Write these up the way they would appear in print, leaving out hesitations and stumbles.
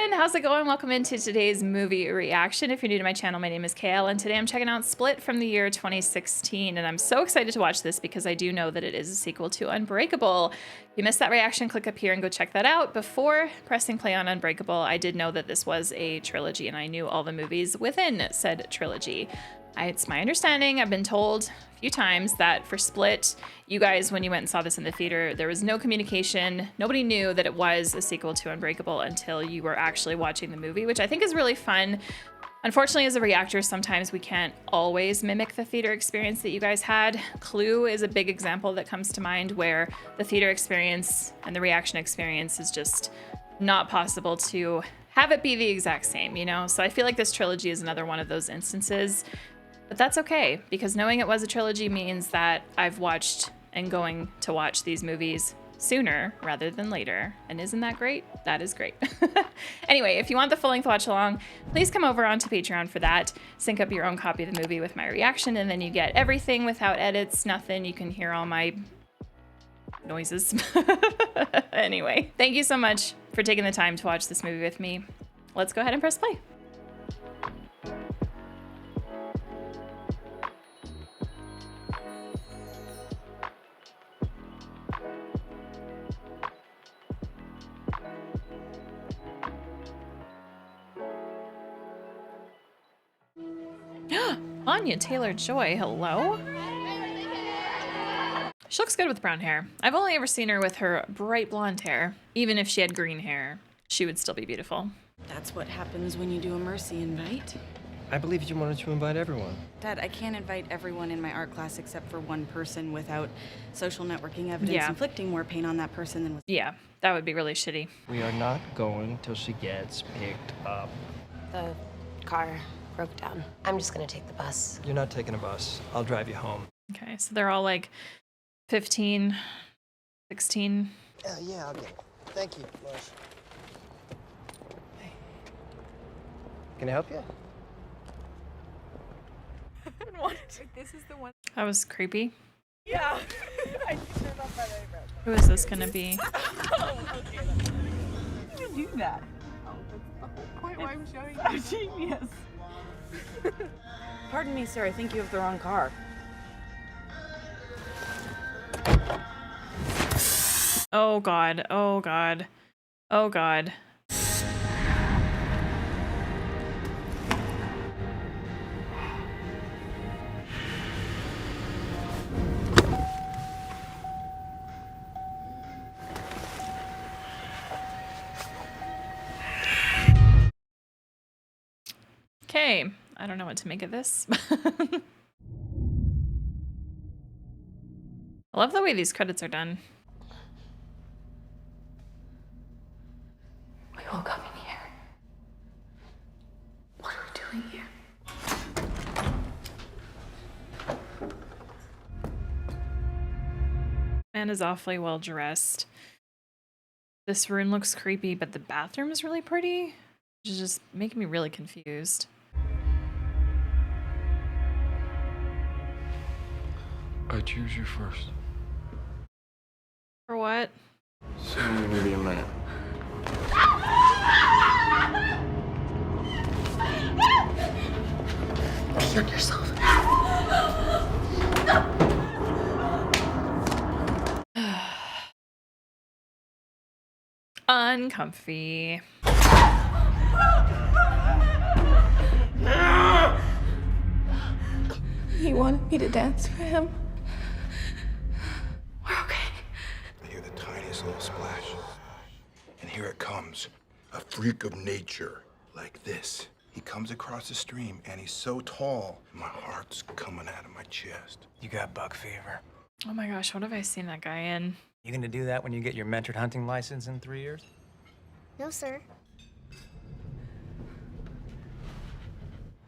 everyone, how's it going? Welcome into today's movie reaction. If you're new to my channel, my name is Kale, and today I'm checking out Split from the year 2016, and I'm so excited to watch this because I do know that it is a sequel to Unbreakable. If you missed that reaction, click up here and go check that out. Before pressing play on Unbreakable, I did know that this was a trilogy, and I knew all the movies within said trilogy. It's my understanding, I've been told a few times, that for Split, you guys, when you went and saw this in the theater, there was no communication. Nobody knew that it was a sequel to Unbreakable until you were actually watching the movie, which I think is really fun. Unfortunately, as a reactor, sometimes we can't always mimic the theater experience that you guys had. Clue is a big example that comes to mind, where the theater experience and the reaction experience is just not possible to have it be the exact same, you know? So I feel like this trilogy is another one of those instances. But that's okay, because knowing it was a trilogy means that I've watched and going to watch these movies sooner rather than later. And isn't that great? That is great. Anyway, if you want the full-length watch along, please come over onto Patreon for that. Sync up your own copy of the movie with my reaction, and then you get everything without edits, nothing. You can hear all my noises. Anyway, thank you so much for taking the time to watch this movie with me. Let's go ahead and press play. Anya Taylor-Joy, hello? She looks good with brown hair. I've only ever seen her with her bright blonde hair. Even if she had green hair, she would still be beautiful. That's what happens when you do a mercy invite. I believe you wanted to invite everyone. Dad, I can't invite everyone in my art class except for one person without social networking evidence inflicting more pain on that person than... Yeah, that would be really shitty. We are not going till she gets picked up. The car broke down. I'm just gonna take the bus. You're not taking a bus. I'll drive you home. Okay, so they're all like 15, 16. Yeah, I'll get it. Thank you, Lois. Hey. Can I help you? This is the one. That was creepy. Yeah. I turned off my eyebrows. Who is this gonna be? Oh, okay. How do you do that? Oh, that's the whole point why I'm showing you. Genius. Pardon me, sir. I think you have the wrong car. Oh God, oh God, oh God. Okay, I don't know what to make of this. I love the way these credits are done. We woke up in here. What are we doing here? Man is awfully well dressed. This room looks creepy, but the bathroom is really pretty, which is just making me really confused. I choose you first. For what? So maybe a minute. Hurt yourself. Uncomfy. He wanted me to dance for him. We're okay. I hear the tiniest little splash. And here it comes. A freak of nature like this. He comes across the stream and he's so tall, my heart's coming out of my chest. You got buck fever. Oh my gosh, what have I seen that guy in? You gonna do that when you get your mentored hunting license in 3 years? No, sir.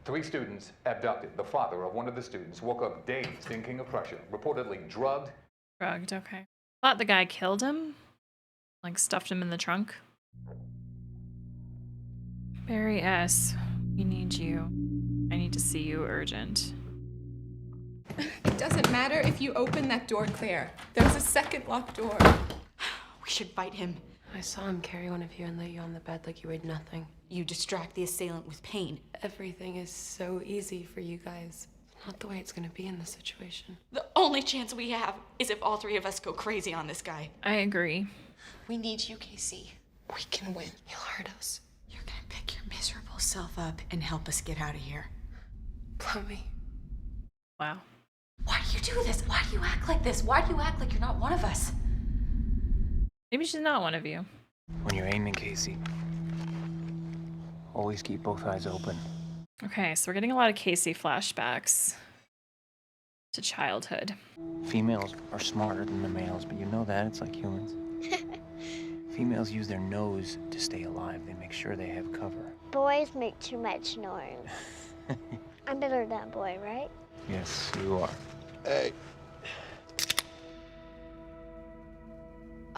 3 students abducted. The father of one of the students woke up dazed in King of Prussia, reportedly drugged. Drugged, okay. Thought the guy killed him. Like stuffed him in the trunk. Barry S., we need you. I need to see you urgent. It doesn't matter if you open that door, Claire. There's a second locked door. We should fight him. I saw him carry one of you and lay you on the bed like you weighed nothing. You distract the assailant with pain. Everything is so easy for you guys. Not the way it's gonna be in this situation. The only chance we have is if all three of us go crazy on this guy. I agree. We need you, Casey. We can win. He'll hurt us. You're gonna pick your miserable self up and help us get out of here. Blow me. Wow. Why do you do this? Why do you act like this? Why do you act like you're not one of us? Maybe she's not one of you. When you're aiming, Casey, always keep both eyes open. Okay, so we're getting a lot of Casey flashbacks to childhood. Females are smarter than the males, but you know that. It's like humans. Females use their nose to stay alive. They make sure they have cover. Boys make too much noise. I'm better than that boy, right? Yes, you are. Hey.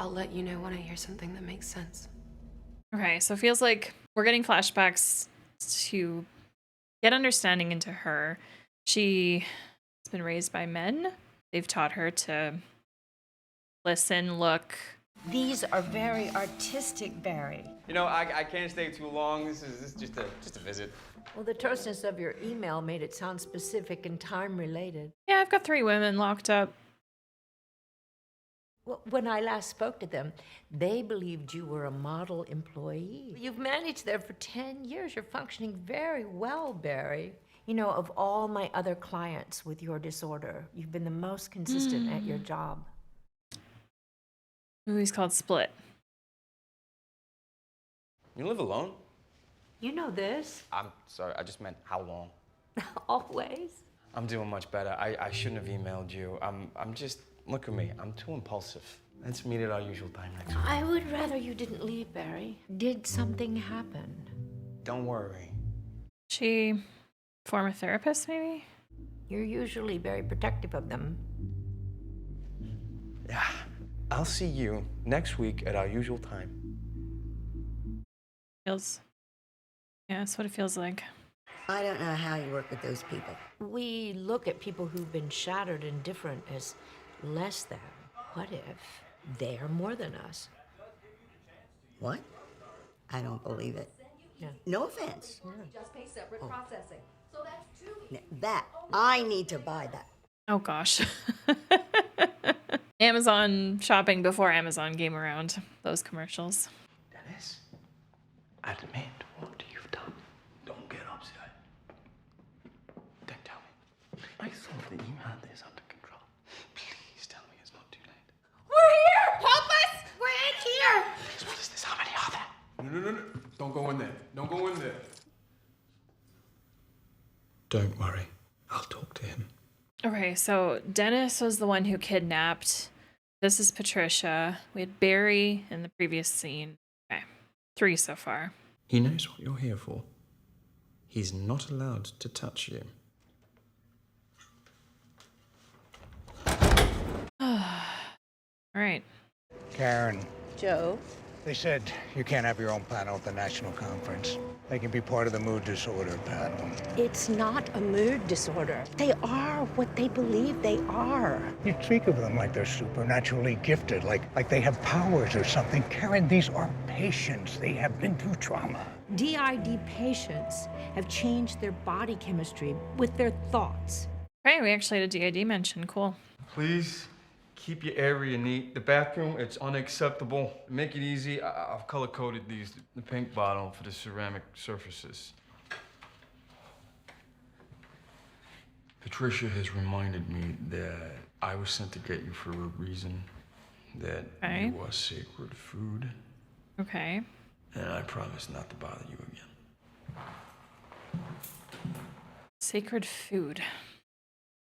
I'll let you know when I hear something that makes sense. Okay, so it feels like we're getting flashbacks to get understanding into her. She has been raised by men. They've taught her to listen, look. These are very artistic, Barry. You know, I can't stay too long. This is just a visit. Well, the terseness of your email made it sound specific and time-related. Yeah, I've got 3 women locked up. Well, when I last spoke to them, they believed you were a model employee. You've managed there for 10 years. You're functioning very well, Barry. You know, of all my other clients with your disorder, you've been the most consistent at your job. The movie's called Split. You live alone? You know this. I'm sorry, I just meant how long? Always. I'm doing much better. I shouldn't have emailed you. I'm just, look at me. I'm too impulsive. Let's meet at our usual time next week. I would rather you didn't leave, Barry. Did something happen? Don't worry. She former therapist, maybe? You're usually very protective of them. Yeah. I'll see you next week at our usual time. Yeah, that's what it feels like. I don't know how you work with those people. We look at people who've been shattered and different as less than. What if they're more than us? What? I don't believe it. Yeah. No offense. Yeah. Just pay separate processing. So that's 2 weeks. That, I need to buy that. Oh gosh. Amazon shopping before Amazon came around. Those commercials. Dennis, admit what you've done. Don't get upset. Then tell me. I thought that you had this under control. Please tell me it's not too late. We're here! Help us! We're in here! Please, what is this? How many are there? No. Don't go in there. Don't go in there. Don't worry. I'll talk to him. Okay, so Dennis was the one who kidnapped. This is Patricia. We had Barry in the previous scene. Okay, 3 so far. He knows what you're here for. He's not allowed to touch you. All right. Karen, Joe? they said you can't have your own panel at the national conference. They can be part of the mood disorder panel. It's not a mood disorder. They are what they believe they are. You speak of them like they're supernaturally gifted, like they have powers or something. Karen, these are patients. They have been through trauma. DID patients have changed their body chemistry with their thoughts. Okay, we actually had a DID mention. Cool. Please keep your area neat. The bathroom, it's unacceptable. Make it easy. I've color-coded these. The pink bottle for the ceramic surfaces. Patricia has reminded me that I was sent to get you for a reason. That you are sacred food. Okay. And I promise not to bother you again. Sacred food.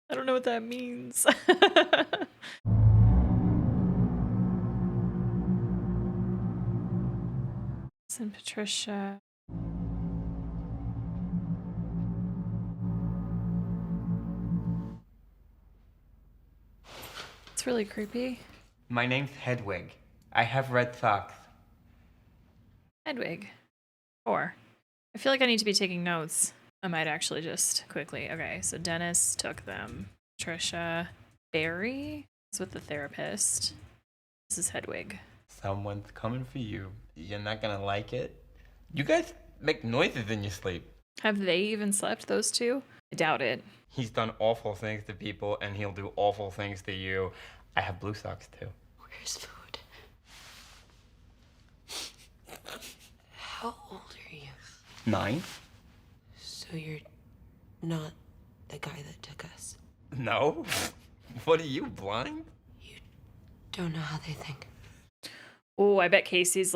I don't know what that means. And Patricia. It's really creepy. My name's Hedwig. I have red socks. Hedwig. 4. I feel like I need to be taking notes. I might actually just quickly. Okay, so Dennis took them. Patricia. Barry is with the therapist. This is Hedwig. Someone's coming for you. You're not gonna like it. You guys make noises in your sleep. Have they even slept, those two? I doubt it. He's done awful things to people, and he'll do awful things to you. I have blue socks, too. Where's food? How old are you? 9? So you're not the guy that took us? No? What are you, blind? Don't know how they think. Oh, I bet Casey's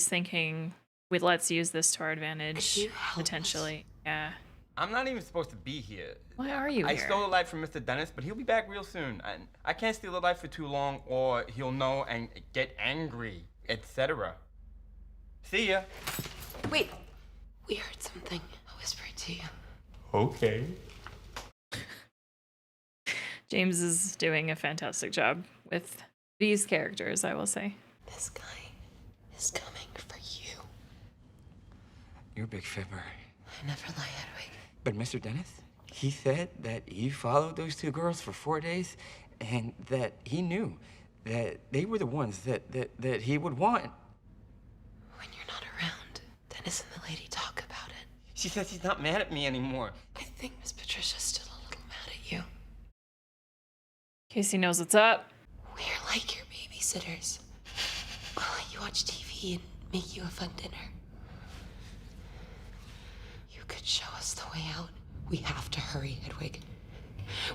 thinking, let's use this to our advantage, potentially. Yeah. I'm not even supposed to be here. Why are you I here? stole a life from Mr. Dennis, but he'll be back real soon. I can't steal a life for too long, or he'll know and get angry, etc. See ya. Wait, we heard something. I whispered to you. Okay. James is doing a fantastic job with these characters, I will say. This guy is coming for you. You're a big fibber. I never lie, Hedwig. But Mr. Dennis, he said that he followed those 2 girls for 4 days and that he knew that they were the ones that he would want. When you're not around, Dennis and the lady talk about it. She says she's not mad at me anymore. I think Miss Patricia's still a little mad at you. Casey knows what's up. We're like your babysitters. We'll let you watch TV and make you a fun dinner. You could show us the way out. We have to hurry, Hedwig.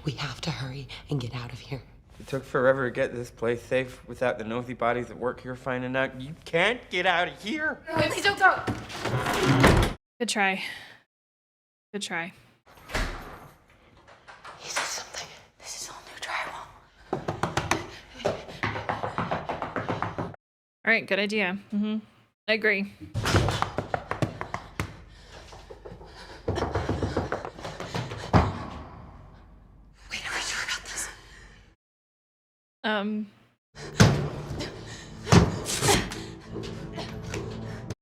We have to hurry and get out of here. It took forever to get this place safe without the nosy bodies that work here finding out you can't get out of here. Wait, please don't go! Good try. Good try. He said something. This is all new drywall. All right, good idea. I agree. Wait, are we sure about this?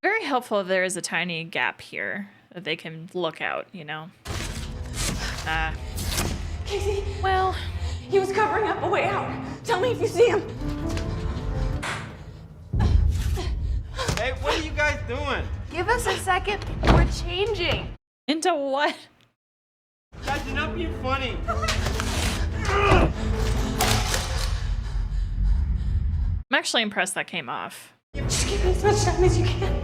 Very helpful if there is a tiny gap here that they can look out, you know? Casey, Well, he was covering up a way out. Tell me if you see him. Hey, what are you guys doing? Give us a second. We're changing. into what? Guys, you're not being funny. I'm actually impressed that came off. Just give me as much time as you can.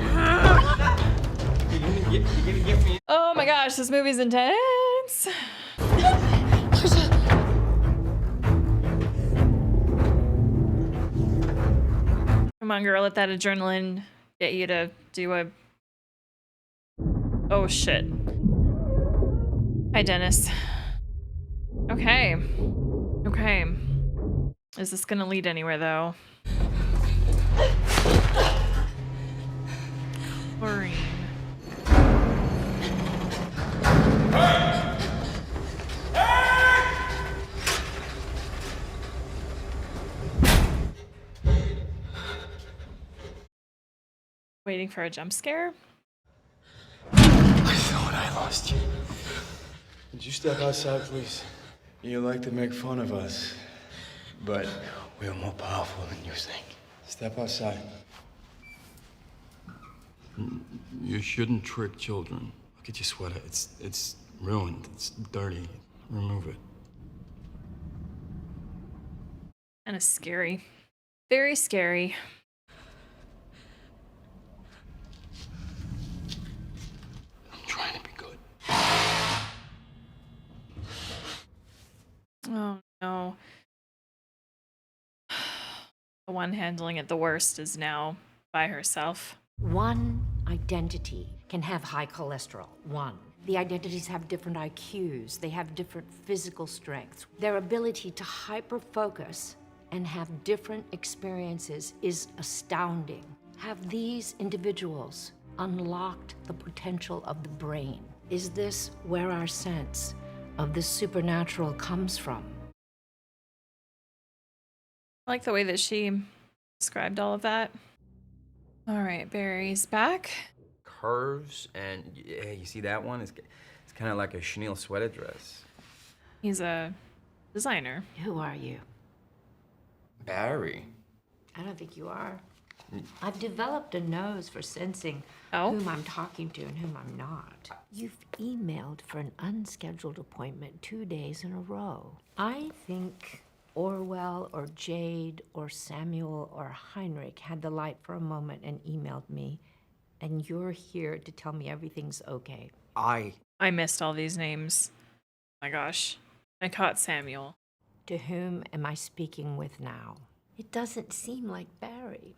You're gonna get me. Oh my gosh, this movie's intense. Come on, girl, let that adrenaline get you to do a... Oh, shit. Hi, Dennis. Okay. Okay. Is this gonna lead anywhere, though? Chlorine. Waiting for a jump scare? I thought I lost you. Would you step outside, please? You like to make fun of us, but we are more powerful than you think. Step outside. You shouldn't trick children. Look at your sweater. It's ruined. It's dirty. Remove it. Kinda scary. Very scary. I'm trying to be good. Oh no. The one handling it the worst is now by herself. One identity can have high cholesterol. One. The identities have different IQs. They have different physical strengths. Their ability to hyper-focus and have different experiences is astounding. Have these individuals unlocked the potential of the brain? Is this where our sense of the supernatural comes from? I like the way that she described all of that. All right, Barry's back. Curves, and yeah, you see that one? It's kind of like a chenille sweater dress. He's a designer. Who are you? Barry. I don't think you are. I've developed a nose for sensing whom I'm talking to and whom I'm not. You've emailed for an unscheduled appointment 2 days in a row. I think Orwell or Jade or Samuel or Heinrich had the light for a moment and emailed me, and you're here to tell me everything's okay. I missed all these names. Oh my gosh. I caught Samuel. To whom am I speaking with now? It doesn't seem like Barry.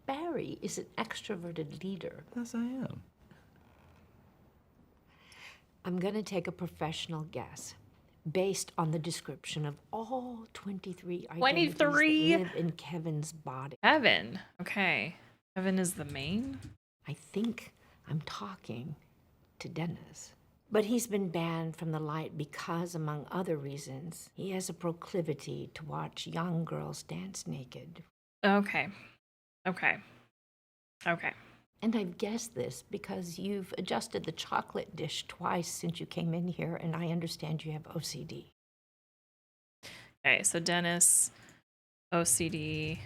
Barry is an extroverted leader. Yes, I am. I'm gonna take a professional guess based on the description of all 23 identities that live in Kevin's body. Kevin. Okay. Kevin is the main? I think I'm talking to Dennis. But he's been banned from the light because, among other reasons, he has a proclivity to watch young girls dance naked. Okay. Okay. Okay. And I've guessed this because you've adjusted the chocolate dish twice since you came in here, and I understand you have OCD. Okay, so Dennis, OCD,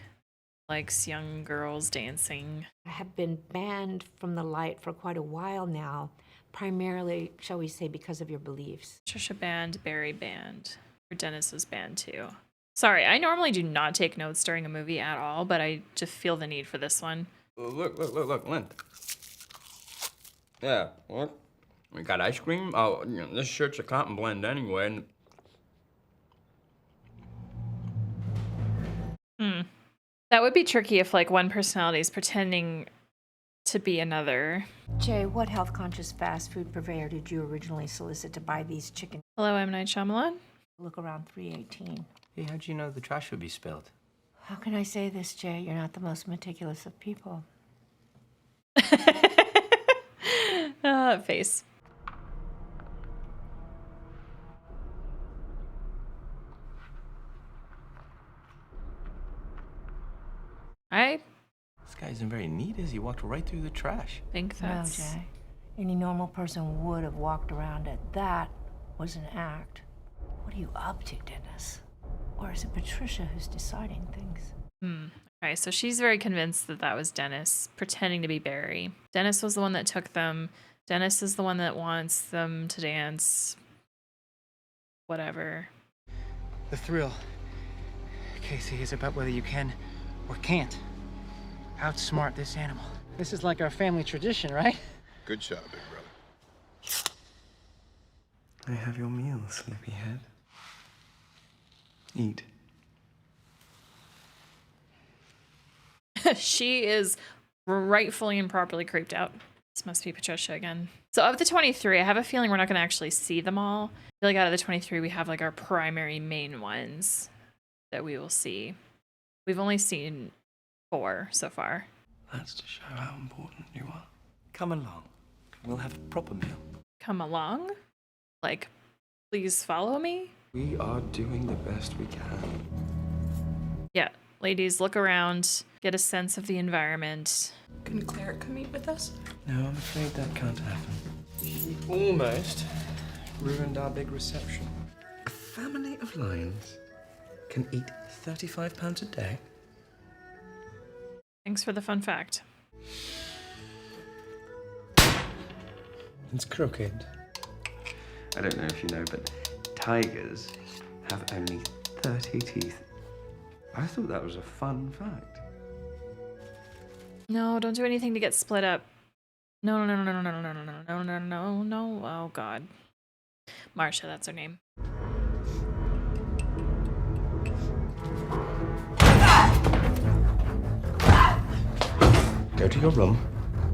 likes young girls dancing. I have been banned from the light for quite a while now, primarily, shall we say, because of your beliefs. Trisha banned, Barry banned, or Dennis was banned too. Sorry, I normally do not take notes during a movie at all, but I just feel the need for this one. Look, Lynn. Yeah, look. We got ice cream. Oh, you know, this shirt's a cotton blend anyway. And... That would be tricky if, like, one personality is pretending to be another. Jay, what health-conscious fast food purveyor did you originally solicit to buy these chicken? Hello, M. Night Shyamalan. Look around 318. Hey, how'd you know the trash would be spilled? How can I say this, Jay? You're not the most meticulous of people. Face. This guy isn't very neat, is he? Walked right through the trash. Think that's... Well, Jay, any normal person would have walked around it. That was an act. What are you up to, Dennis? Or is it Patricia who's deciding things? Okay, so she's very convinced that that was Dennis pretending to be Barry. Dennis was the one that took them. Dennis is the one that wants them to dance. Whatever. The thrill, Casey, is about whether you can or can't outsmart this animal. This is like our family tradition, right? Good job, big brother. I have your meal, sleepyhead. Eat. She is rightfully and properly creeped out. This must be Patricia again. So of the 23, I have a feeling we're not going to actually see them all. I feel like out of the 23, we have like our primary main ones that we will see. We've only seen 4 so far. That's to show how important you are. Come along. We'll have a proper meal. Come along? Like, please follow me? We are doing the best we can. Yeah, ladies, look around, get a sense of the environment. Can Claire come meet with us? No, I'm afraid that can't happen. She almost ruined our big reception. A family of lions can eat 35 pounds a day. Thanks for the fun fact. It's crooked. I don't know if you know, but tigers have only 30 teeth. I thought that was a fun fact. No, don't do anything to get split up. No. Oh, God. Marsha, that's her name. Go to your room,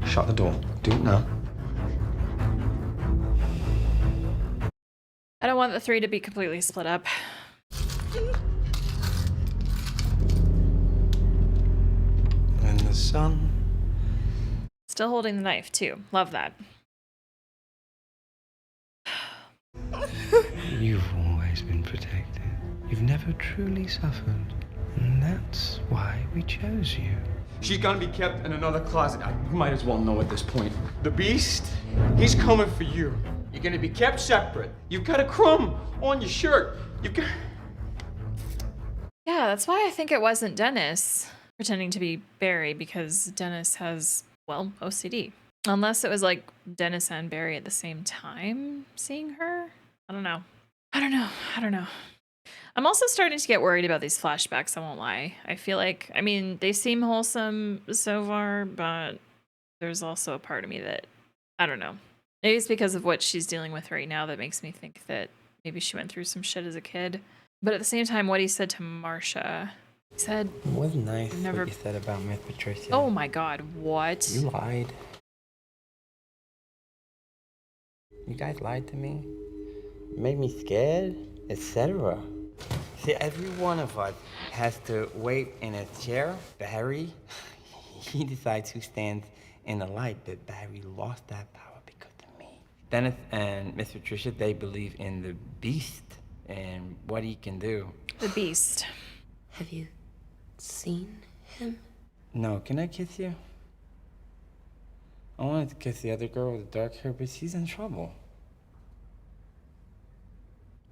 shut the door. Do it now. I don't want the 3 to be completely split up. And the sun. Still holding the knife, too. Love that. You've always been protected. You've never truly suffered. And that's why we chose you. She's gonna be kept in another closet. You might as well know at this point. The beast, he's coming for you. You're gonna be kept separate. You've got a crumb on your shirt. You've got... Yeah, that's why I think it wasn't Dennis. pretending to be Barry because Dennis has, well, OCD. Unless it was like Dennis and Barry at the same time seeing her. I don't know. I'm also starting to get worried about these flashbacks, I won't lie. I feel like, I mean, they seem wholesome so far, but there's also a part of me that, I don't know. Maybe it's because of what she's dealing with right now that makes me think that maybe she went through some shit as a kid. But at the same time, what he said to Marsha, he said... It was nice never... what you said about Miss Patricia. Oh my god, what? You lied. You guys lied to me. You made me scared, etc. See, every one of us has to wait in a chair. Barry, he decides who stands in the light, but Barry lost that power because of me. Dennis and Miss Patricia, they believe in the beast and what he can do. The beast. Have you seen him? No, can I kiss you? I wanted to kiss the other girl with the dark hair, but she's in trouble.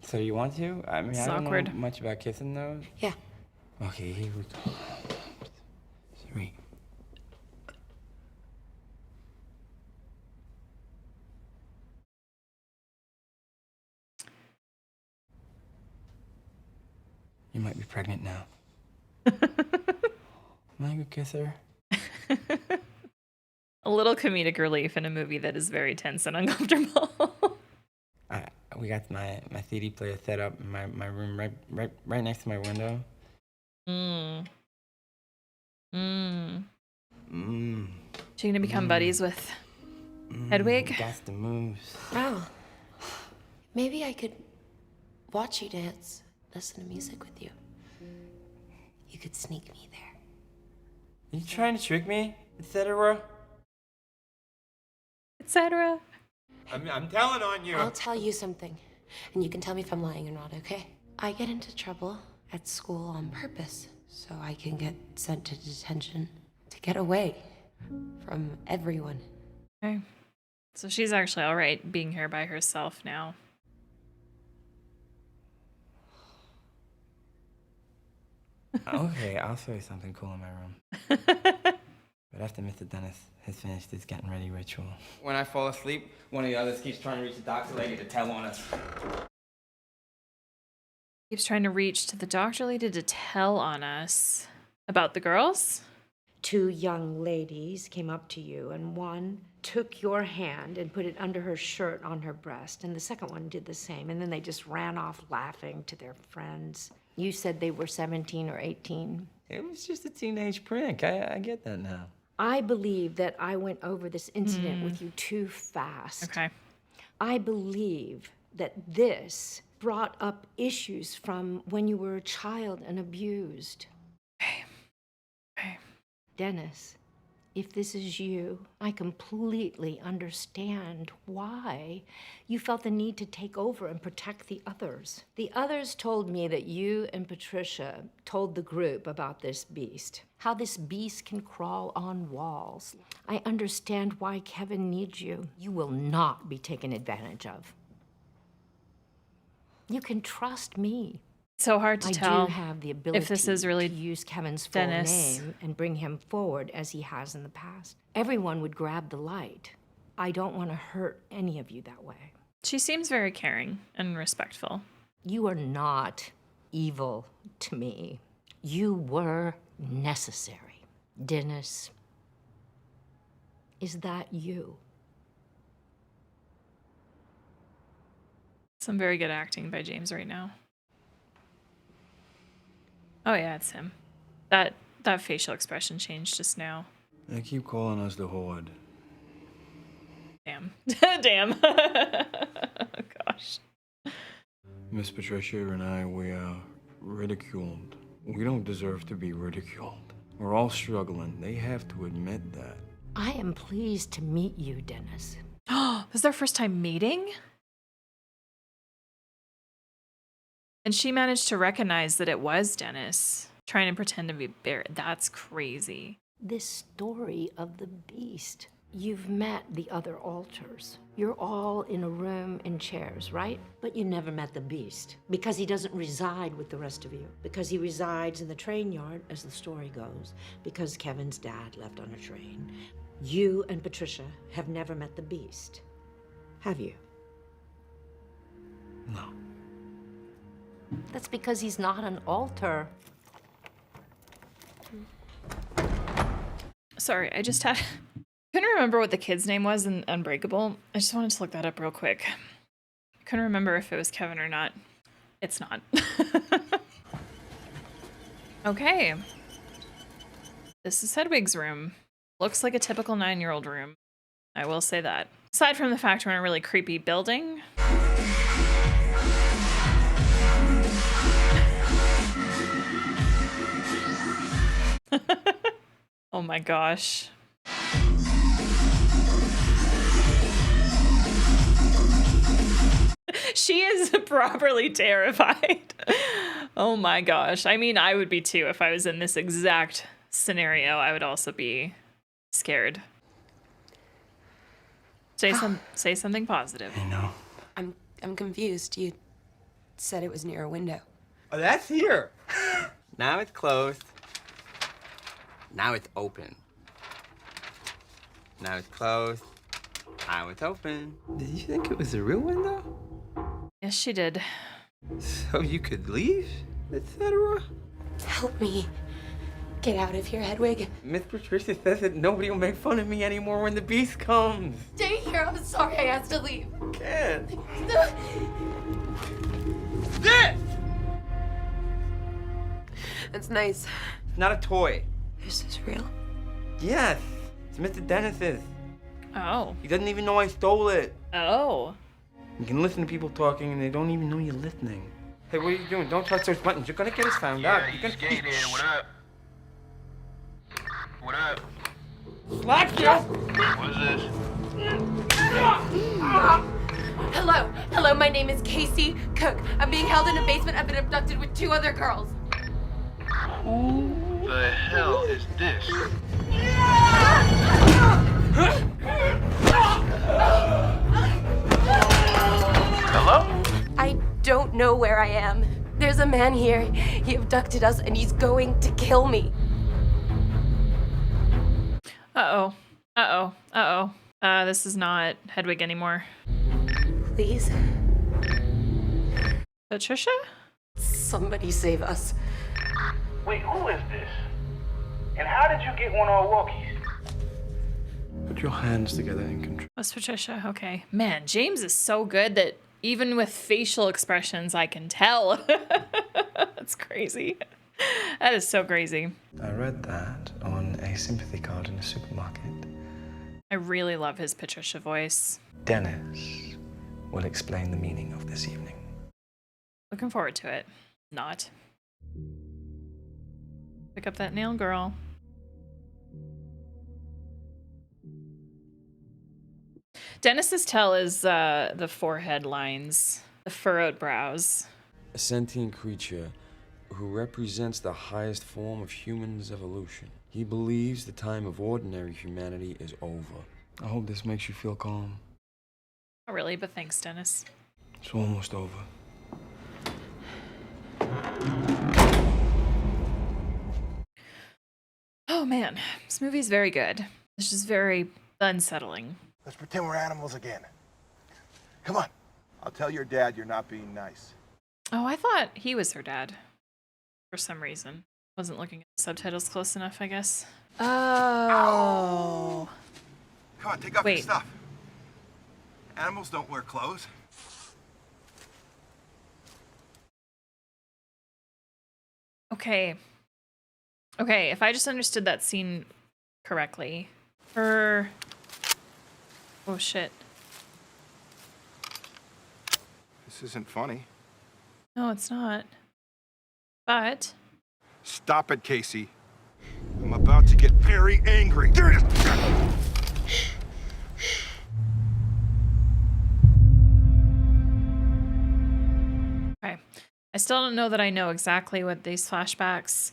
So you want to? I mean, It's I don't awkward. know much about kissing those. Yeah. Okay, here we go. 3. You might be pregnant now. Am I a good kisser? A little comedic relief in a movie that is very tense and uncomfortable. We got my CD player set up in my room right next to my window. So you're gonna become buddies with Hedwig? That's the moves. Oh. Maybe I could watch you dance, listen to music with you. You could sneak me there. You trying to trick me, etc.? Etc. I'm telling on you. I'll tell you something, and you can tell me if I'm lying or not, okay? I get into trouble at school on purpose, so I can get sent to detention to get away from everyone. Okay. So she's actually all right being here by herself now. Okay, I'll show you something cool in my room. But after Mr. Dennis has finished his getting ready ritual. When I fall asleep, one of the others keeps trying to reach the doctor lady to tell on us. Keeps trying to reach to the doctor lady to tell on us. About the girls? 2 young ladies came up to you, and one took your hand and put it under her shirt on her breast, and the second one did the same, and then they just ran off laughing to their friends. You said they were 17 or 18. It was just a teenage prank. I get that now. I believe that I went over this incident with you too fast. Okay. I believe that this brought up issues from when you were a child and abused. Okay. Dennis, if this is you, I completely understand why you felt the need to take over and protect the others. The others told me that you and Patricia told the group about this beast, how this beast can crawl on walls. I understand why Kevin needs you. You will not be taken advantage of. You can trust me. So hard to tell I do have the ability if this is really to use Kevin's full Dennis. name and bring him forward as he has in the past. Everyone would grab the light. I don't want to hurt any of you that way. She seems very caring and respectful. You are not evil to me. You were necessary. Dennis, is that you? Some very good acting by James right now. Oh yeah, it's him. That facial expression changed just now. They keep calling us the Horde. Damn. Damn. Gosh. Miss Patricia and I, we are ridiculed. We don't deserve to be ridiculed. We're all struggling. They have to admit that. I am pleased to meet you, Dennis. Oh, this is their first time meeting? And she managed to recognize that it was Dennis trying to pretend to be Barrett. That's crazy. This story of the beast You've met the other alters. You're all in a room in chairs, right? But you never met the Beast, because he doesn't reside with the rest of you. Because he resides in the train yard, as the story goes, because Kevin's dad left on a train. You and Patricia have never met the Beast, have you? No. That's because he's not an alter. Sorry, I just had... couldn't remember what the kid's name was in Unbreakable. I just wanted to look that up real quick. I couldn't remember if it was Kevin or not. It's not. Okay. This is Hedwig's room. Looks like a typical 9-year-old room. I will say that. Aside from the fact we're in a really creepy building. Oh my gosh. She is properly terrified. Oh my gosh. I mean, I would be too if I was in this exact scenario. I would also be scared. Say something positive. I know. I'm confused. You said it was near a window. Oh, that's here. Now it's closed. Now it's open. Now it's closed. Now it's open. Did you think it was a real window? Yes, she did. So you could leave, etc.? Help me get out of here, Hedwig. Miss Patricia says that nobody will make fun of me anymore when the Beast comes. Stay here. I'm sorry I have to leave. Can't. This! It's nice. It's not a toy. This is real. Yes. It's Mr. Dennis's. Oh. He doesn't even know I stole it. Oh. You can listen to people talking and they don't even know you're listening. Hey, what are you doing? Don't touch those buttons. You're gonna get us found out. You're gonna Skate in. What up? What up? Slack you! What is this? Hello, my name is Casey Cook. I'm being held in a basement. I've been abducted with 2 other girls. Who the hell is this? Hello? I don't know where I am. There's a man here. He abducted us and he's going to kill me. Uh-oh. Uh-oh. Uh-oh. This is not Hedwig anymore. Please? Patricia? Somebody save us. Wait, who is this? And how did you get one of our walkies? Put your hands together in control. That's Patricia. Okay. Man, James is so good that even with facial expressions, I can tell. That's crazy. That is so crazy. I read that on a sympathy card in a supermarket. I really love his Patricia voice. Dennis will explain the meaning of this evening. Looking forward to it. Not. Pick up that nail, girl. Dennis's tell is the forehead lines, the furrowed brows. A sentient creature who represents the highest form of human's evolution. He believes the time of ordinary humanity is over. I hope this makes you feel calm. Not really, but thanks, Dennis. It's almost over. Oh man, this movie's very good. It's just very unsettling. Let's pretend we're animals again. Come on. I'll tell your dad you're not being nice. Oh, I thought he was her dad. For some reason. Wasn't looking at the subtitles close enough, I guess. Oh. Come on, take off your stuff. Animals don't wear clothes. Okay. Okay, if I just understood that scene correctly. Her... Oh, shit. This isn't funny. No, it's not. But... Stop it, Casey. I'm about to get very angry. There it is! Okay. I still don't know that I know exactly what these flashbacks...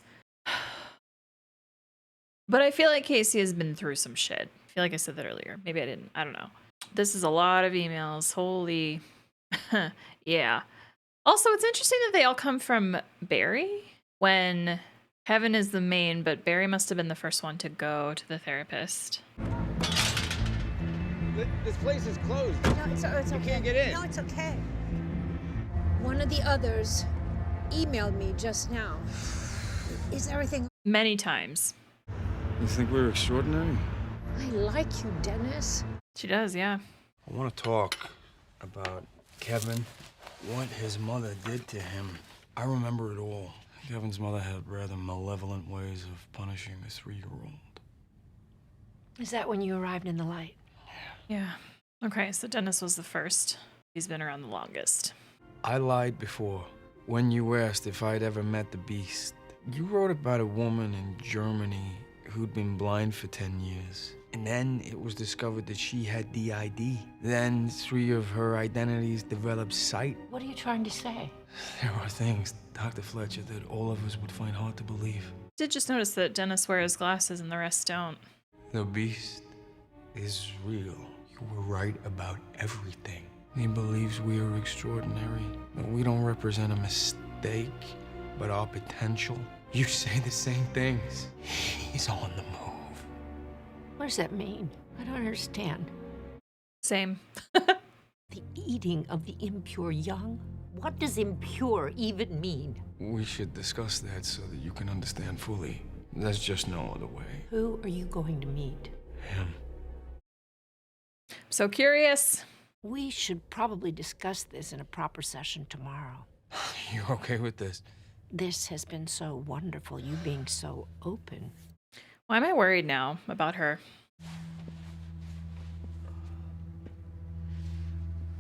But I feel like Casey has been through some shit. I feel like I said that earlier. Maybe I didn't. I don't know. This is a lot of emails. Holy. Yeah. Also, it's interesting that they all come from Barry when Kevin is the main, but Barry must have been the first one to go to the therapist. This place is closed. No, it's You okay. can't get in. No, it's okay. One of the others emailed me just now. Is everything... Many times. You think we're extraordinary? I like you, Dennis. She does, yeah. I want to talk about Kevin, what his mother did to him. I remember it all. Kevin's mother had rather malevolent ways of punishing a 3-year-old. Is that when you arrived in the light? Yeah. Okay, so Dennis was the first. He's been around the longest. I lied before. When you asked if I'd ever met the Beast, you wrote about a woman in Germany who'd been blind for 10 years. And then it was discovered that she had DID. Then 3 of her identities developed sight. What are you trying to say? There are things, Dr. Fletcher, that all of us would find hard to believe. Did just notice that Dennis wears glasses and the rest don't. The Beast is real. You were right about everything. He believes we are extraordinary, that we don't represent a mistake, but our potential. You say the same things. He's on the move. What does that mean? I don't understand. Same. The eating of the impure young? What does impure even mean? We should discuss that so that you can understand fully. There's just no other way. Who are you going to meet? Him. So curious. We should probably discuss this in a proper session tomorrow. You okay with this? This has been so wonderful, you being so open. Why am I worried now about her?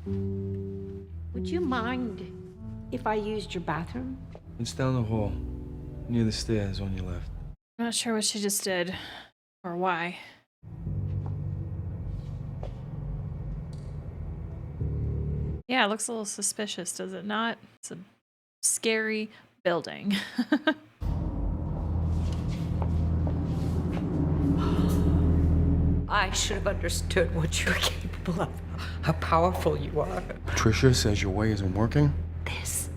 Would you mind if I used your bathroom? It's down the hall, near the stairs on your left. I'm not sure what she just did or why. Yeah, it looks a little suspicious, does it not? It's a scary building. I should have understood what you're capable of, how powerful you are. Patricia says your way isn't working? This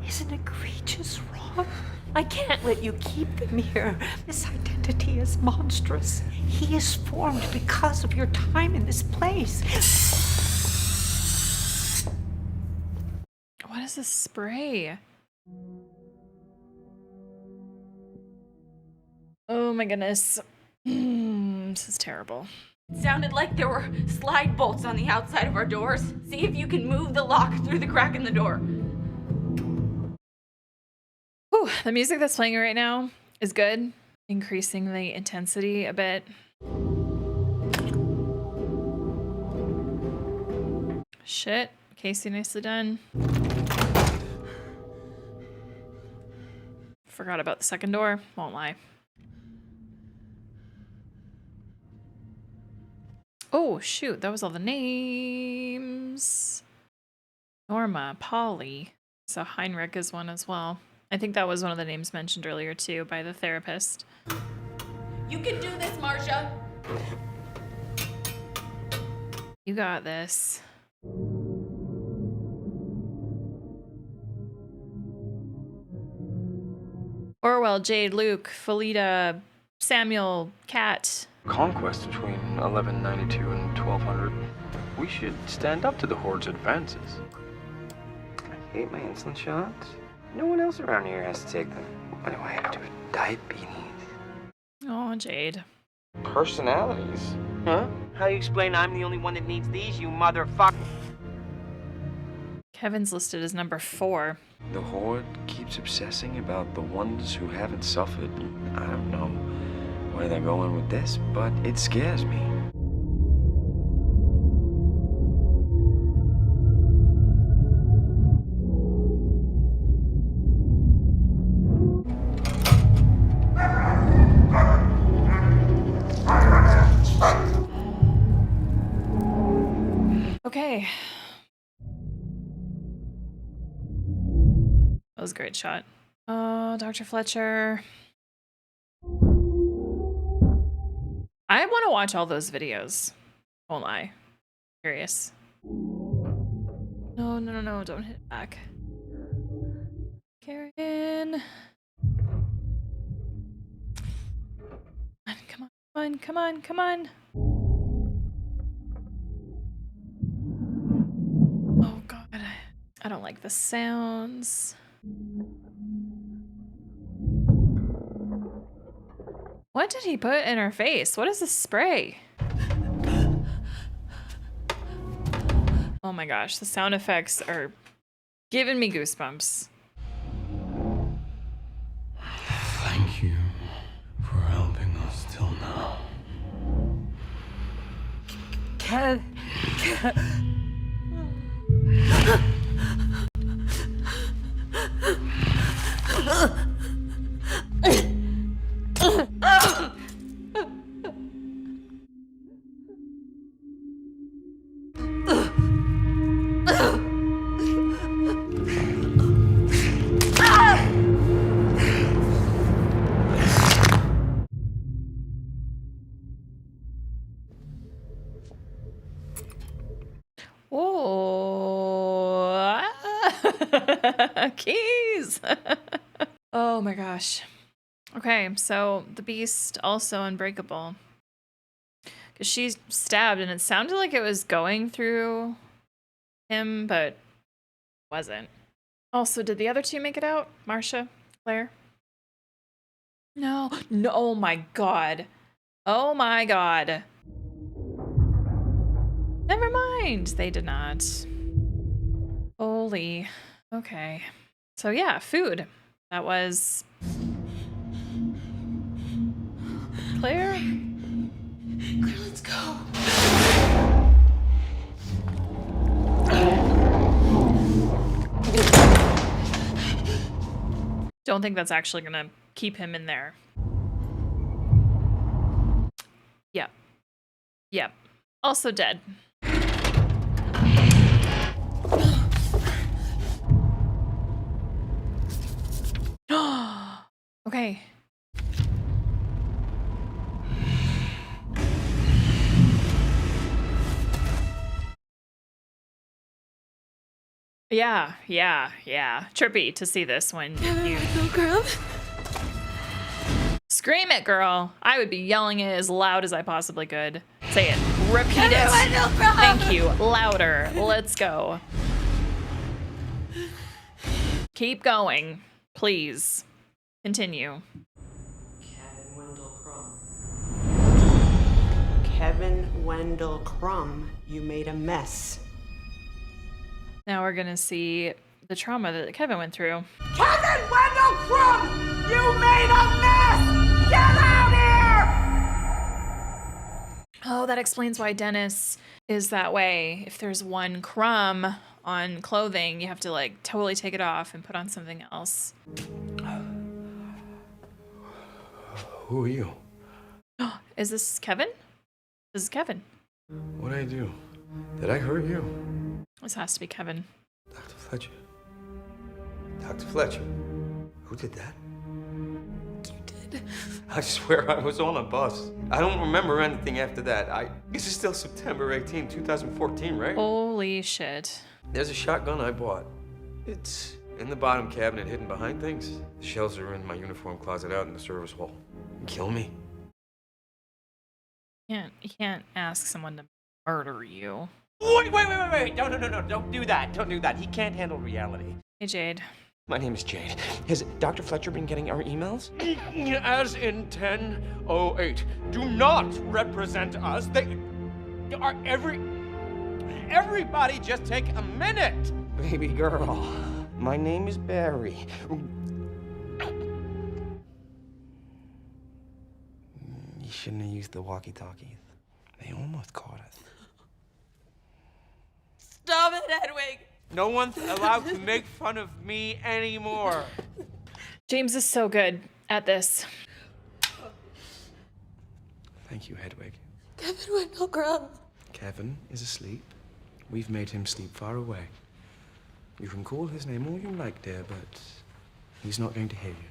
is an egregious wrong. I can't let you keep him here. This identity is monstrous. He is formed because of your time in this place. What is this spray? Oh my goodness. This is terrible. It sounded like there were slide bolts on the outside of our doors. See if you can move the lock through the crack in the door. Whew, the music that's playing right now is good, increasing the intensity a bit. Shit. Casey, nicely done. Forgot about the second door, won't lie. Oh, shoot, that was all the names. Norma, Polly. So Heinrich is one as well. I think that was one of the names mentioned earlier too by the therapist. You can do this, Marcia. You got this. Orwell, Jade, Luke, Felita, Samuel, Kat. Conquest between 1192 and 1200. We should stand up to the Horde's advances. I hate my insulin shots. No one else around here has to take them. What do I have to do? Diabetes. Oh, Jade. Personalities? Huh? How do you explain I'm the only one that needs these, you motherfucker? Kevin's listed as number 4. The Horde keeps obsessing about the ones who haven't suffered. I don't know where they're going with this, but it scares me. Okay. That was a great shot. Oh, Dr. Fletcher. I want to watch all those videos. Won't lie. Curious. No, no, no, no, don't hit it back. Karen. Come on, come on, come on. Oh God, I don't like the sounds. What did he put in her face? What is this spray? Oh my gosh, the sound effects are giving me goosebumps. Thank you for helping us till now. Oh, keys. Oh my gosh. Okay, so the beast also unbreakable. Because she's stabbed and it sounded like it was going through him, but wasn't. Also, did the other two make it out? Marcia? Claire? No. No, oh my God. Oh my God. Never mind. They did not. Holy. Okay. So yeah, food. That was Claire? Claire, let's go. Don't think that's actually gonna keep him in there. Yep. Yep. Also dead. Okay. Yeah. Trippy to see this when you scream it, girl. I would be yelling it as loud as I possibly could. Say it. Repeat it. Thank you. Louder. Let's go. Keep going, please. Continue. Kevin Wendell Crumb. Kevin Wendell Crumb, you made a mess. Now we're gonna see the trauma that Kevin went through. Kevin Wendell Crumb, you made a mess! Get out here! Oh, that explains why Dennis is that way. If there's one crumb on clothing, you have to like totally take it off and put on something else. Who are you? Is this Kevin? This is Kevin. What'd I do? Did I hurt you? This has to be Kevin. Dr. Fletcher. Dr. Fletcher. Who did that? You did. I swear I was on a bus. I don't remember anything after that. This is still September 18, 2014, right? Holy shit. There's a shotgun I bought. It's in the bottom cabinet hidden behind things. The shells are in my uniform closet out in the service hall. Kill me. You can't ask someone to murder you. Wait. No. Don't do that. Don't do that. He can't handle reality. Hey, Jade. My name is Jade. Has Dr. Fletcher been getting our emails? As in 1008. Do not represent us. They are everybody just take a minute. Baby girl, my name is Barry. You shouldn't have used the walkie-talkies. They almost caught us. Stop it, Hedwig! No one's allowed to make fun of me anymore. James is so good at this. Thank you, Hedwig. Kevin Wendell Crumb. Kevin is asleep. We've made him sleep far away. You can call his name all you like, dear, but he's not going to hear you.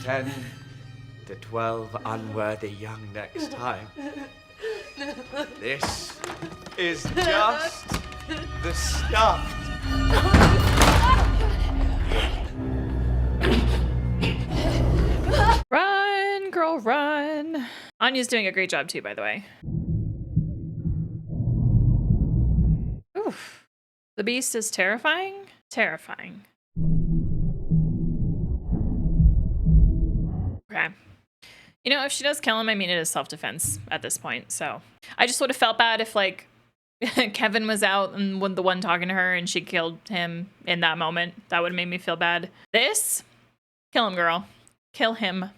10 to 12 unworthy young next time. This is just the stuff. Run, girl, run. Anya's doing a great job too, by the way. Oof. The beast is terrifying? Terrifying. Okay. You know, if she does kill him, I mean, it is self-defense at this point, so. I just would have felt bad if, like, Kevin was out and the one talking to her and she killed him in that moment. That would have made me feel bad. This? Kill him, girl. Kill him.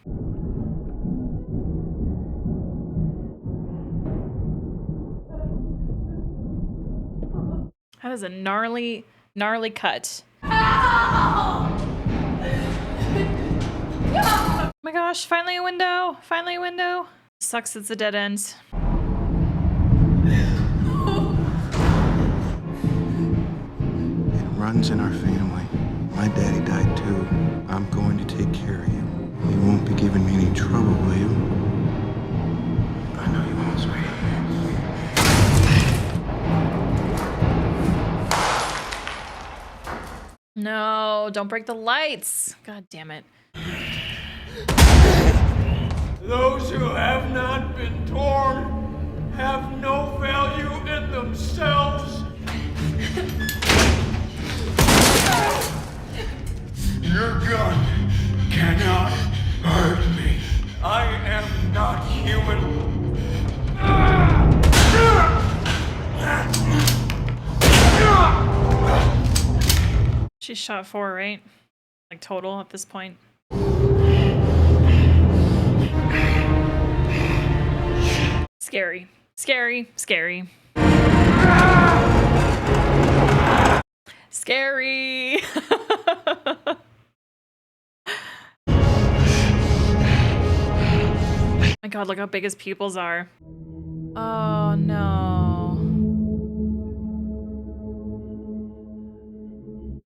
That is a gnarly, gnarly cut. Oh my gosh, finally a window. Finally a window. Sucks it's a dead end. It runs in our family. My daddy died too. I'm going to take care of you. You won't be giving me any trouble, will you? I know you won't, sweetie. No, don't break the lights. God damn it. Those who have not been torn have no value in themselves. Your gun cannot hurt me. I am not human. She's shot 4, right? Like total at this point. Scary. Scary. Scary. Scary. My God, look how big his pupils are. Oh no.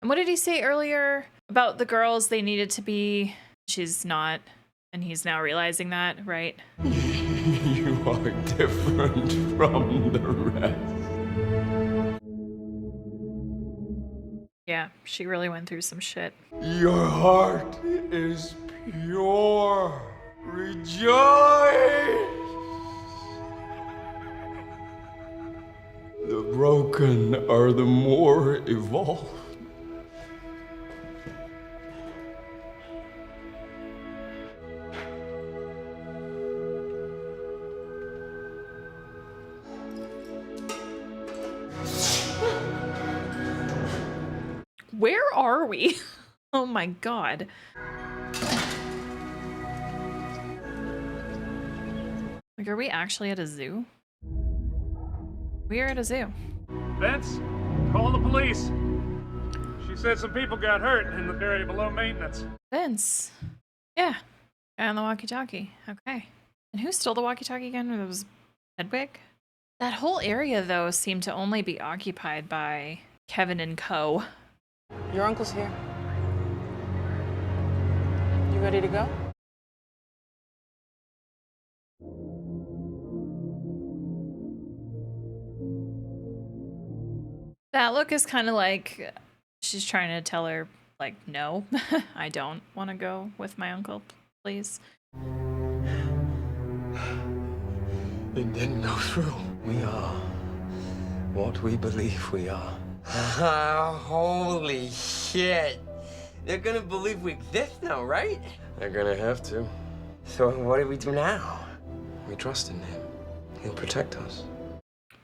And what did he say earlier about the girls? They needed to be. She's not. And he's now realizing that, right? You are different from the rest. Yeah, she really went through some shit. Your heart is pure. Rejoice! The broken are the more evolved. Where are we? Oh my God. Like, are we actually at a zoo? We are at a zoo. Vince, call the police. She said some people got hurt in the area below maintenance. Vince. Yeah. Guy on the walkie-talkie. Okay. And who stole the walkie-talkie again? It was Hedwig? That whole area, though, seemed to only be occupied by Kevin and co. Your uncle's here. You ready to go? That look is kind of like she's trying to tell her, like, no, I don't want to go with my uncle, please. It didn't go through. We are what we believe we are. Holy shit. They're gonna believe we exist now, right? They're gonna have to. So what do we do now? We trust in him. He'll protect us.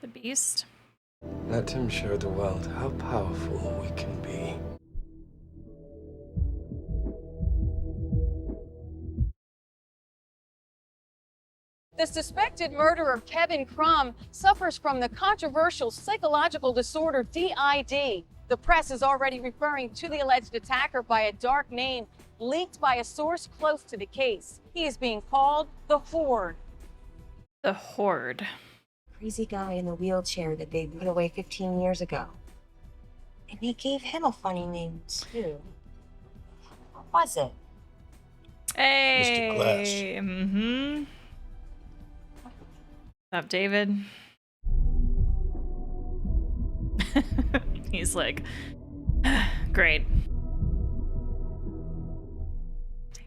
The beast. Let him show the world how powerful we can be. The suspected murderer, Kevin Crumb, suffers from the controversial psychological disorder DID. The press is already referring to the alleged attacker by a dark name linked by a source close to the case. He is being called the Horde. The Horde. Crazy guy in the wheelchair that they put away 15 years ago. And they gave him a funny name, too. What was it? Hey. Mr. Glass. Mm-hmm. What's up, David? He's like, great.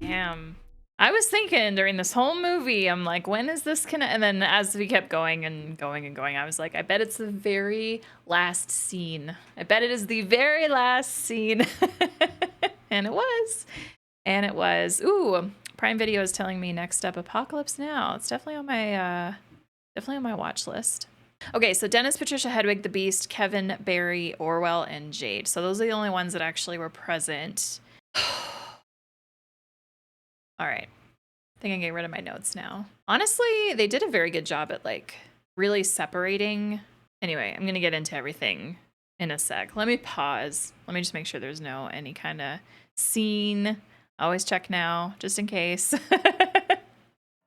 Damn. I was thinking during this whole movie, I'm like, when is this gonna? And then as we kept going and going and going, I was like, I bet it's the very last scene. I bet it is the very last scene. And it was. And it was. Ooh, Prime Video is telling me next up, Apocalypse Now. It's definitely on my watch list. Okay, so Dennis, Patricia, Hedwig, the Beast, Kevin, Barry, Orwell, and Jade. So those are the only ones that actually were present. All right. I think I can get rid of my notes now. Honestly, they did a very good job at like really separating. Anyway, I'm going to get into everything in a sec. Let me pause. Let me just make sure there's no any kind of scene. Always check now, just in case.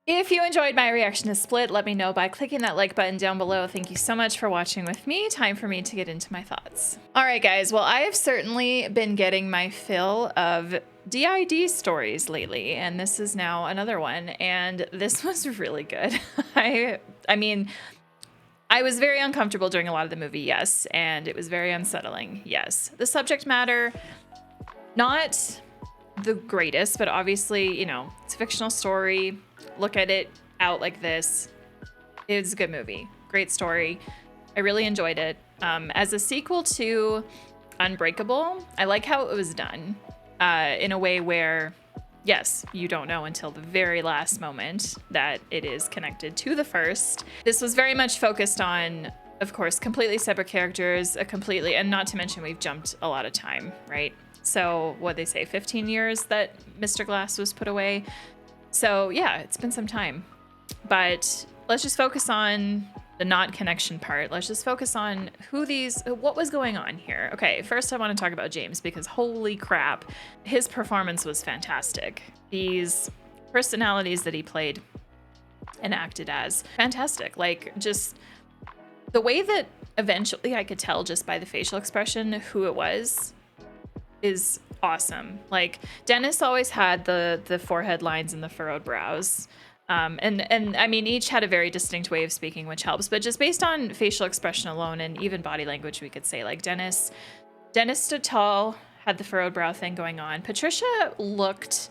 If you enjoyed my reaction to Split, let me know by clicking that like button down below. Thank you so much for watching with me. Time for me to get into my thoughts. All right, guys. Well, I have certainly been getting my fill of DID stories lately, and this is now another one, and this was really good. I mean, I was very uncomfortable during a lot of the movie, yes, and it was very unsettling, yes. The subject matter, not the greatest, but obviously, you know, it's a fictional story. Look at it out like this. It's a good movie. Great story. I really enjoyed it. As a sequel to Unbreakable, I like how it was done in a way where, yes, you don't know until the very last moment that it is connected to the first. This was very much focused on, of course, completely separate characters, and not to mention we've jumped a lot of time, right? So what they say, 15 years that Mr. Glass was put away. So yeah, it's been some time, but let's just focus on the not connection part. Let's just focus on what was going on here. Okay, first I want to talk about James because holy crap, his performance was fantastic. These personalities that he played and acted as, fantastic. Like just the way that eventually I could tell just by the facial expression who it was is awesome. Like Dennis always had the forehead lines and the furrowed brows. And I mean, each had a very distinct way of speaking, which helps, but just based on facial expression alone and even body language, we could say like Dennis stood tall, had the furrowed brow thing going on. Patricia looked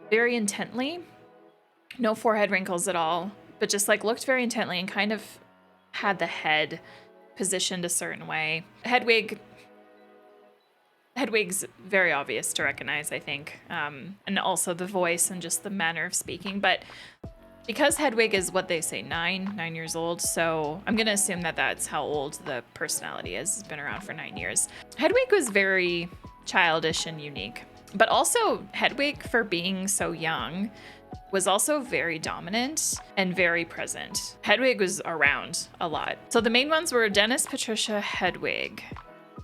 very intently, no forehead wrinkles at all, but just like looked very intently and kind of had the head positioned a certain way. Hedwig's very obvious to recognize, I think, and also the voice and just the manner of speaking. But because Hedwig is what they say, 9 years old, so I'm gonna assume that that's how old the personality is. It's been around for 9 years. Hedwig was very childish and unique, but also Hedwig, for being so young, was also very dominant and very present. Hedwig was around a lot. So the main ones were Dennis, Patricia, Hedwig.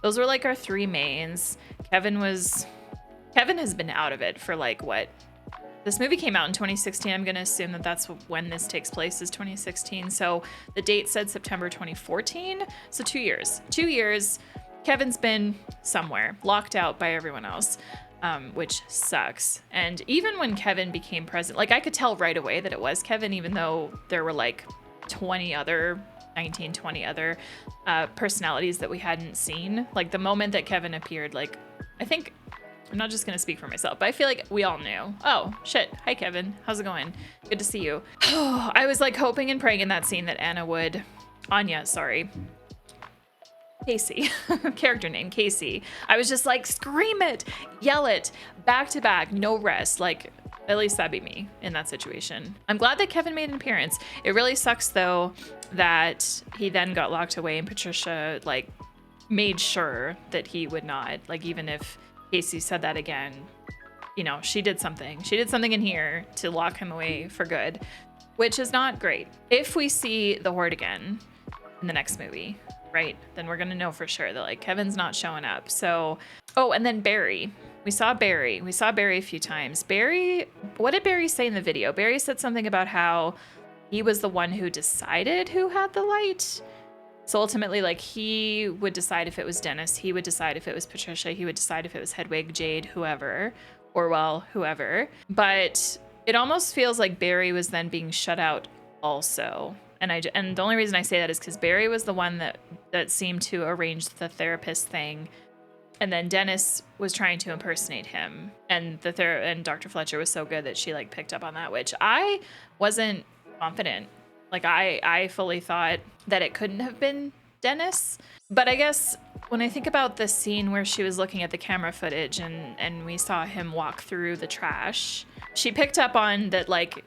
Those were like our three mains. Kevin has been out of it for like what? This movie came out in 2016. I'm gonna assume that that's when this takes place, is 2016. So the date said September 2014. So 2 years. 2 years, Kevin's been somewhere, locked out by everyone else, which sucks. And even when Kevin became present, like I could tell right away that it was Kevin, even though there were like 20 other personalities that we hadn't seen. Like the moment that Kevin appeared, like I think, I'm not just gonna speak for myself, but I feel like we all knew. Oh shit, hi Kevin, how's it going? Good to see you. I was like hoping and praying in that scene that Casey, character name Casey. I was just like, scream it, yell it, back to back, no rest. Like at least that'd be me in that situation. I'm glad that Kevin made an appearance. It really sucks though that he then got locked away and Patricia like made sure that he would not, like even if Casey said that again, you know, she did something in here to lock him away for good, which is not great. If we see the Horde again in the next movie, right, then we're gonna know for sure that like Kevin's not showing up. So, oh, and then Barry. We saw Barry a few times. Barry, what did Barry say in the video? Barry said something about how he was the one who decided who had the light. So ultimately, like he would decide if it was Dennis, he would decide if it was Patricia, he would decide if it was Hedwig, Jade, whoever, Orwell, whoever. But it almost feels like Barry was then being shut out also. And the only reason I say that is because Barry was the one that seemed to arrange the therapist thing, and then Dennis was trying to impersonate him, and and Dr. Fletcher was so good that she like picked up on that, which I wasn't confident. Like I fully thought that it couldn't have been Dennis. But I guess when I think about the scene where she was looking at the camera footage and we saw him walk through the trash, she picked up on that, like,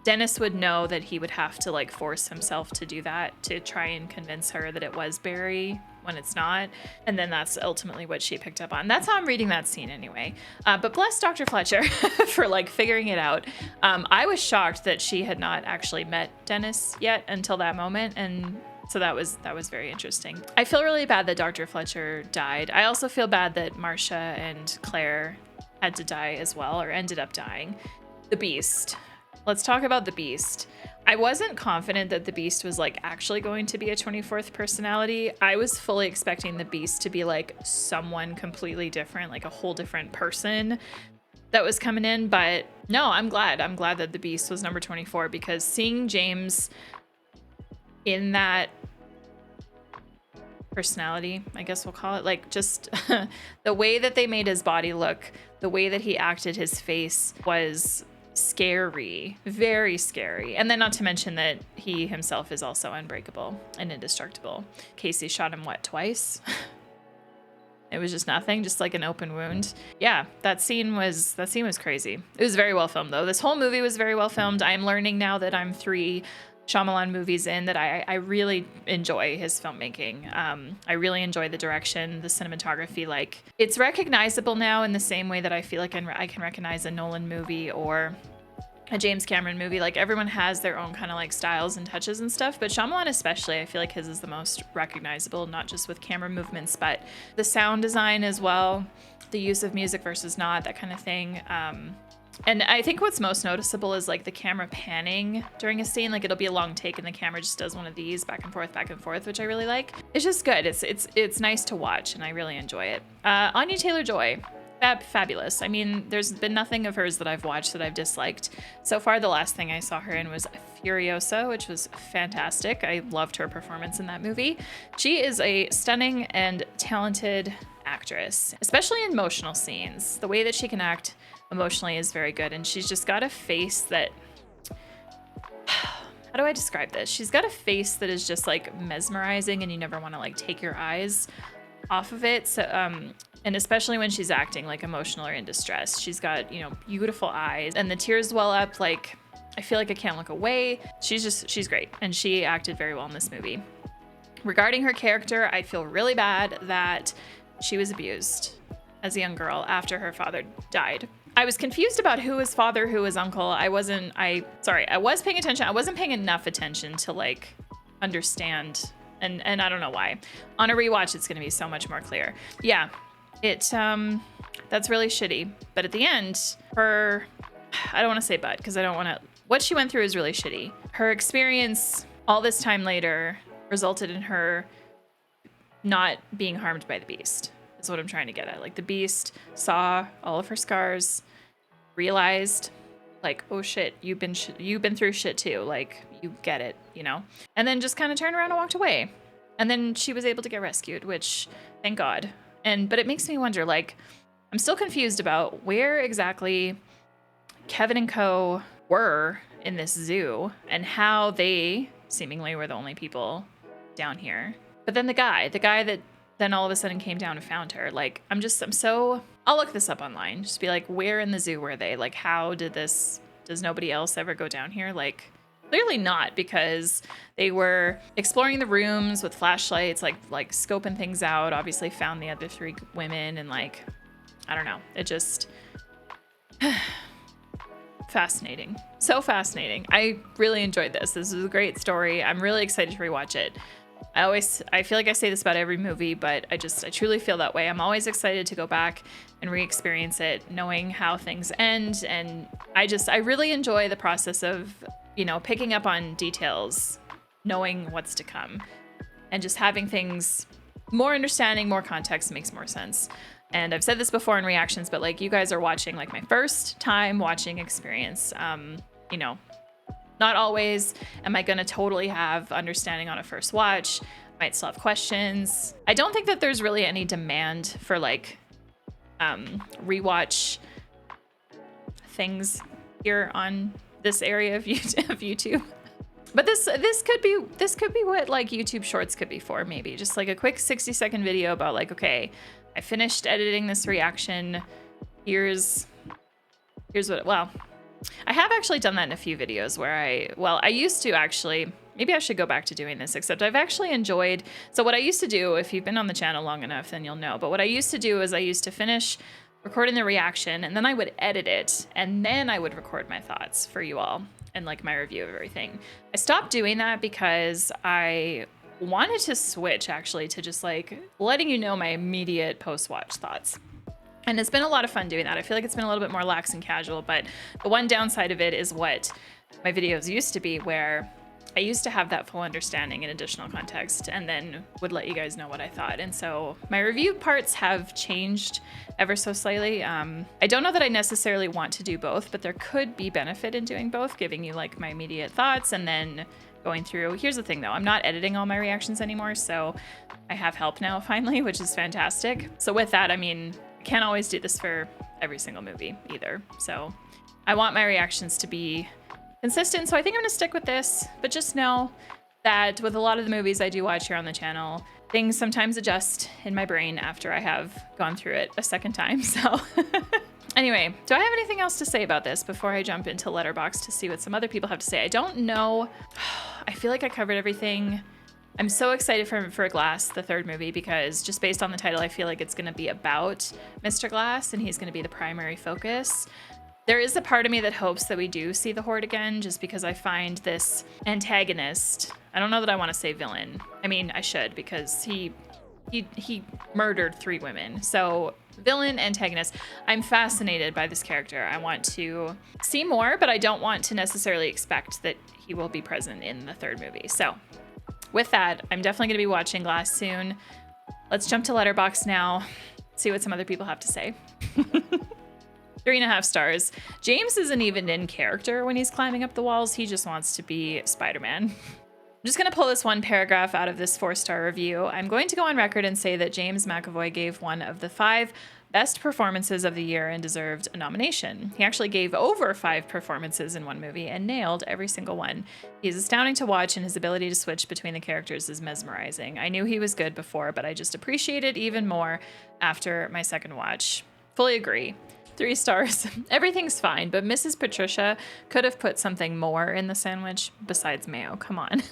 Dennis would know that he would have to like force himself to do that to try and convince her that it was Barry when it's not. And then that's ultimately what she picked up on. That's how I'm reading that scene anyway. But bless Dr. Fletcher for like figuring it out. I was shocked that she had not actually met Dennis yet until that moment. And so that was very interesting. I feel really bad that Dr. Fletcher died. I also feel bad that Marcia and Claire had to die as well, or ended up dying. The Beast. Let's talk about the Beast. I wasn't confident that the Beast was like actually going to be a 24th personality. I was fully expecting the Beast to be like someone completely different, like a whole different person that was coming in. But no, I'm glad that the Beast was number 24, because seeing James in that personality, I guess we'll call it, like just the way that they made his body look, the way that he acted, his face was scary, very scary. And then not to mention that he himself is also unbreakable and indestructible. Casey shot him, what, twice? It was just nothing, just like an open wound. Yeah, that scene was crazy. It was very well filmed though. This whole movie was very well filmed. I'm learning now that I'm 3 Shyamalan movies in that I really enjoy his filmmaking. I really enjoy the direction, the cinematography. Like, it's recognizable now in the same way that I feel like I can recognize a Nolan movie or a James Cameron movie. Like, everyone has their own kind of like styles and touches and stuff, but Shyamalan especially, I feel like his is the most recognizable, not just with camera movements, but the sound design as well, the use of music versus not, that kind of thing. And I think what's most noticeable is like the camera panning during a scene. Like, it'll be a long take and the camera just does one of these back and forth, which I really like. It's just good. It's nice to watch and I really enjoy it. Anya Taylor-Joy, fabulous. I mean, there's been nothing of hers that I've watched that I've disliked. So far, the last thing I saw her in was Furiosa, which was fantastic. I loved her performance in that movie. She is a stunning and talented actress, especially in emotional scenes. The way that she can act emotionally is very good, and she's just got a face that, how do I describe this? She's got a face that is just like mesmerizing and you never want to like take your eyes off of it. So and especially when she's acting like emotional or in distress, she's got, you know, beautiful eyes and the tears well up. Like, I feel like I can't look away. She's great, and she acted very well in this movie. Regarding her character, I feel really bad that she was abused as a young girl after her father died. I was confused about who was father, who was uncle. I was paying attention. I wasn't paying enough attention to like understand, and I don't know why. On a rewatch, it's gonna be so much more clear. Yeah, that's really shitty. But at the end, I don't wanna say but, because what she went through is really shitty. Her experience all this time later resulted in her not being harmed by the Beast. Is what I'm trying to get at. Like, the Beast saw all of her scars, realized like, oh shit, you've been through shit too. Like, you get it, you know? And then just kind of turned around and walked away. And then she was able to get rescued, which thank God. But it makes me wonder, like, I'm still confused about where exactly Kevin and co were in this zoo and how they seemingly were the only people down here. But then the guy that then all of a sudden came down and found her. Like, I'll look this up online. Just be like, where in the zoo were they? Like, does nobody else ever go down here? Like, clearly not, because they were exploring the rooms with flashlights, like scoping things out, obviously found the other 3 women, and like, I don't know. It just, fascinating. So fascinating. I really enjoyed this. This is a great story. I'm really excited to rewatch it. I feel like I say this about every movie, but I truly feel that way. I'm always excited to go back and re-experience it, knowing how things end. And I really enjoy the process of, you know, picking up on details, knowing what's to come, and just having things more understanding, more context makes more sense. And I've said this before in reactions, but like, you guys are watching like my first time watching experience, you know, Not always am I gonna totally have understanding on a first watch. Might still have questions. I don't think that there's really any demand for like rewatch things here on this area of YouTube. But this could be what like YouTube Shorts could be for, maybe just like a quick 60-second video about like, okay, I finished editing this reaction. Here's what, well, I have actually done that in a few videos where I used to actually, maybe I should go back to doing this, except I've actually enjoyed, so what I used to do, if you've been on the channel long enough, then you'll know, but what I used to do is I used to finish recording the reaction and then I would edit it and then I would record my thoughts for you all and like my review of everything. I stopped doing that because I wanted to switch actually to just like letting you know my immediate post-watch thoughts. And it's been a lot of fun doing that. I feel like it's been a little bit more lax and casual, but the one downside of it is what my videos used to be, where I used to have that full understanding and additional context and then would let you guys know what I thought. And so my review parts have changed ever so slightly. I don't know that I necessarily want to do both, but there could be benefit in doing both, giving you like my immediate thoughts and then going through. Here's the thing though, I'm not editing all my reactions anymore, so I have help now finally, which is fantastic. So with that, I mean, I can't always do this for every single movie either. So I want my reactions to be consistent, so I think I'm gonna stick with this, but just know that with a lot of the movies I do watch here on the channel, things sometimes adjust in my brain after I have gone through it a second time, so. Anyway, do I have anything else to say about this before I jump into Letterboxd to see what some other people have to say? I don't know. I feel like I covered everything. I'm so excited for Glass, the third movie, because just based on the title, I feel like it's gonna be about Mr. Glass and he's gonna be the primary focus. There is a part of me that hopes that we do see the Horde again, just because I find this antagonist, I don't know that I want to say villain. I mean, I should, because he murdered 3 women. So villain, antagonist. I'm fascinated by this character. I want to see more, but I don't want to necessarily expect that he will be present in the third movie. So with that, I'm definitely going to be watching Glass soon. Let's jump to Letterboxd now, see what some other people have to say. 3.5 stars. James isn't even in character when he's climbing up the walls. He just wants to be Spider-Man. I'm just gonna pull this one paragraph out of this 4-star review. I'm going to go on record and say that James McAvoy gave one of the 5 best performances of the year and deserved a nomination. He actually gave over 5 performances in one movie and nailed every single one. He is astounding to watch and his ability to switch between the characters is mesmerizing. I knew he was good before, but I just appreciate it even more after my second watch. Fully agree. 3 stars. Everything's fine, but Mrs. Patricia could have put something more in the sandwich besides mayo. Come on.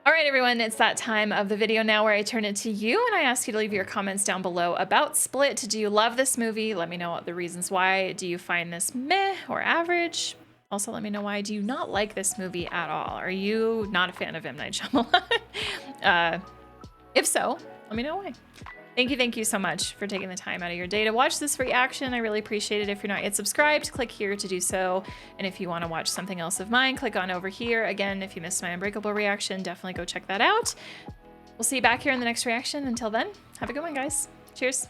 All right, everyone, it's that time of the video now where I turn it to you and I ask you to leave your comments down below about Split. Do you love this movie? Let me know the reasons why. Do you find this meh or average? Also, let me know why do you not like this movie at all? Are you not a fan of M. Night Shyamalan? If so, let me know why. Thank you so much for taking the time out of your day to watch this reaction. I really appreciate it. If you're not yet subscribed, click here to do so. And if you want to watch something else of mine, click on over here. Again, if you missed my Unbreakable reaction, definitely go check that out. We'll see you back here in the next reaction. Until then, have a good one, guys. Cheers.